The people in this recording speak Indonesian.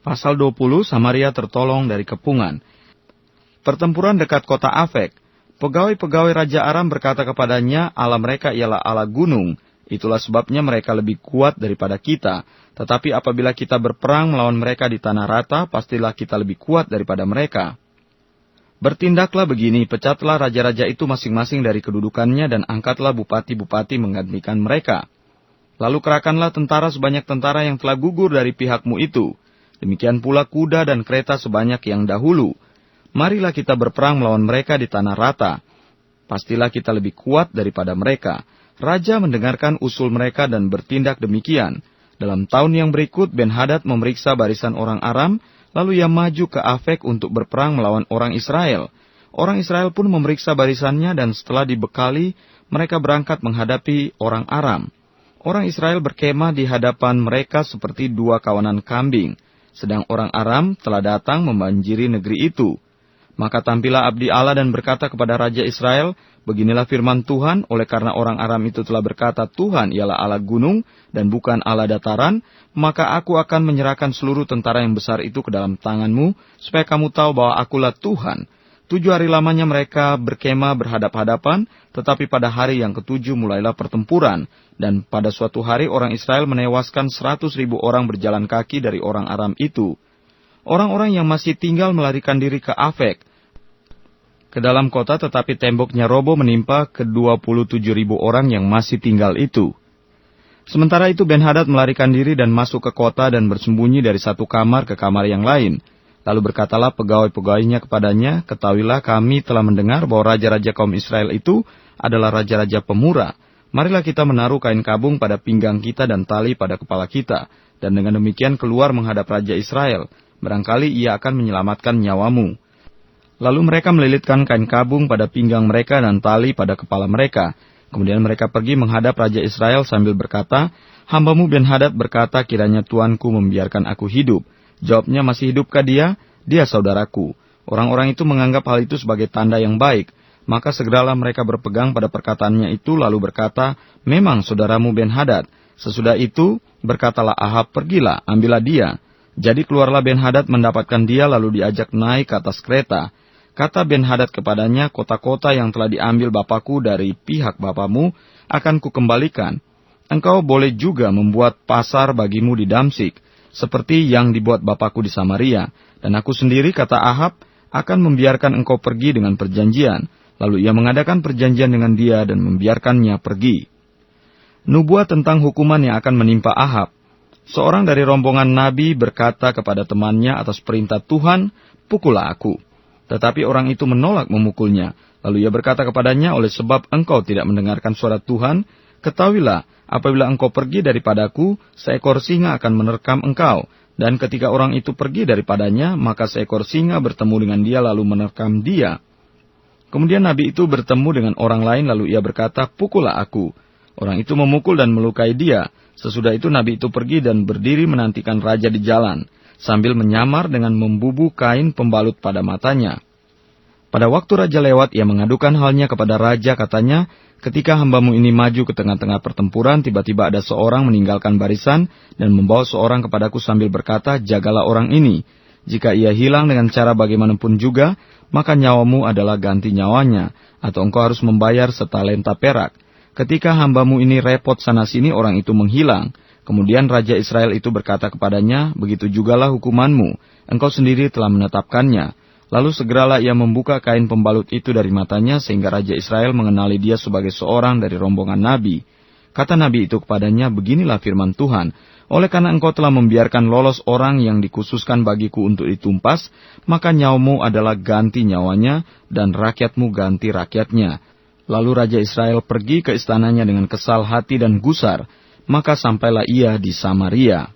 Pasal 20, Samaria tertolong dari kepungan. Pertempuran dekat kota Afek. Pegawai-pegawai Raja Aram berkata kepadanya, Allah mereka ialah Allah gunung. Itulah sebabnya mereka lebih kuat daripada kita. Tetapi apabila kita berperang melawan mereka di tanah rata, pastilah kita lebih kuat daripada mereka. Bertindaklah begini, pecatlah raja-raja itu masing-masing dari kedudukannya dan angkatlah bupati-bupati menggantikan mereka. Lalu kerahkanlah tentara sebanyak tentara yang telah gugur dari pihakmu itu. Demikian pula kuda dan kereta sebanyak yang dahulu. Marilah kita berperang melawan mereka di tanah rata. Pastilah kita lebih kuat daripada mereka. Raja mendengarkan usul mereka dan bertindak demikian. Dalam tahun yang berikut, Ben-Hadad memeriksa barisan orang Aram, lalu ia maju ke Afek untuk berperang melawan orang Israel. Orang Israel pun memeriksa barisannya dan setelah dibekali, mereka berangkat menghadapi orang Aram. Orang Israel berkemah di hadapan mereka seperti dua kawanan kambing. Sedang orang Aram telah datang membanjiri negeri itu. Maka tampillah abdi Allah dan berkata kepada Raja Israel, beginilah firman Tuhan, oleh karena orang Aram itu telah berkata, Tuhan ialah Allah gunung dan bukan Allah dataran, maka aku akan menyerahkan seluruh tentara yang besar itu ke dalam tanganmu, supaya kamu tahu bahwa akulah Tuhan. 7 hari lamanya mereka berkemah berhadap-hadapan, tetapi pada hari yang ke-7 mulailah pertempuran, dan pada suatu hari orang Israel menewaskan 100.000 orang berjalan kaki dari orang Aram itu. Orang-orang yang masih tinggal melarikan diri ke Afek, ke dalam kota, tetapi temboknya roboh menimpa ke-27.000 orang yang masih tinggal itu. Sementara itu Ben-Hadad melarikan diri dan masuk ke kota dan bersembunyi dari satu kamar ke kamar yang lain. Lalu berkatalah pegawai-pegawainya kepadanya, ketahuilah kami telah mendengar bahwa raja-raja kaum Israel itu adalah raja-raja pemurah. Marilah kita menaruh kain kabung pada pinggang kita dan tali pada kepala kita, dan dengan demikian keluar menghadap Raja Israel. Barangkali ia akan menyelamatkan nyawamu. Lalu mereka melilitkan kain kabung pada pinggang mereka dan tali pada kepala mereka. Kemudian mereka pergi menghadap Raja Israel sambil berkata, Hambamu Ben-Hadad berkata, kiranya Tuanku membiarkan aku hidup. Jawabnya, masih hidupkah dia? Dia saudaraku. Orang-orang itu menganggap hal itu sebagai tanda yang baik. Maka segeralah mereka berpegang pada perkataannya itu, lalu berkata, memang saudaramu Ben-Hadad. Sesudah itu, berkatalah Ahab, pergilah, ambillah dia. Jadi keluarlah Ben-Hadad mendapatkan dia, lalu diajak naik ke atas kereta. Kata Ben-Hadad kepadanya, kota-kota yang telah diambil bapakku dari pihak bapamu akan kukembalikan. Engkau boleh juga membuat pasar bagimu di Damsik, seperti yang dibuat bapakku di Samaria. Dan aku sendiri, kata Ahab, akan membiarkan engkau pergi dengan perjanjian. Lalu ia mengadakan perjanjian dengan dia dan membiarkannya pergi. Nubuat tentang hukuman yang akan menimpa Ahab. Seorang dari rombongan nabi berkata kepada temannya atas perintah Tuhan, pukullah aku. Tetapi orang itu menolak memukulnya. Lalu ia berkata kepadanya, oleh sebab engkau tidak mendengarkan suara Tuhan, ketahuilah, apabila engkau pergi daripadaku, seekor singa akan menerkam engkau. Dan ketika orang itu pergi daripadanya, maka seekor singa bertemu dengan dia lalu menerkam dia. Kemudian nabi itu bertemu dengan orang lain, lalu ia berkata, pukullah aku. Orang itu memukul dan melukai dia. Sesudah itu nabi itu pergi dan berdiri menantikan raja di jalan, sambil menyamar dengan membubuh kain pembalut pada matanya. Pada waktu raja lewat, ia mengadukan halnya kepada raja, katanya, ketika hambamu ini maju ke tengah-tengah pertempuran, tiba-tiba ada seorang meninggalkan barisan dan membawa seorang kepadaku sambil berkata, jagalah orang ini. Jika ia hilang dengan cara bagaimanapun juga, maka nyawamu adalah ganti nyawanya, atau engkau harus membayar setalenta perak. Ketika hambamu ini repot sana-sini, orang itu menghilang. Kemudian Raja Israel itu berkata kepadanya, begitu jugalah hukumanmu, engkau sendiri telah menetapkannya. Lalu segeralah ia membuka kain pembalut itu dari matanya, sehingga Raja Israel mengenali dia sebagai seorang dari rombongan nabi. Kata nabi itu kepadanya, beginilah firman Tuhan, oleh karena engkau telah membiarkan lolos orang yang dikhususkan bagiku untuk ditumpas, maka nyawamu adalah ganti nyawanya, dan rakyatmu ganti rakyatnya. Lalu Raja Israel pergi ke istananya dengan kesal hati dan gusar, maka sampailah ia di Samaria.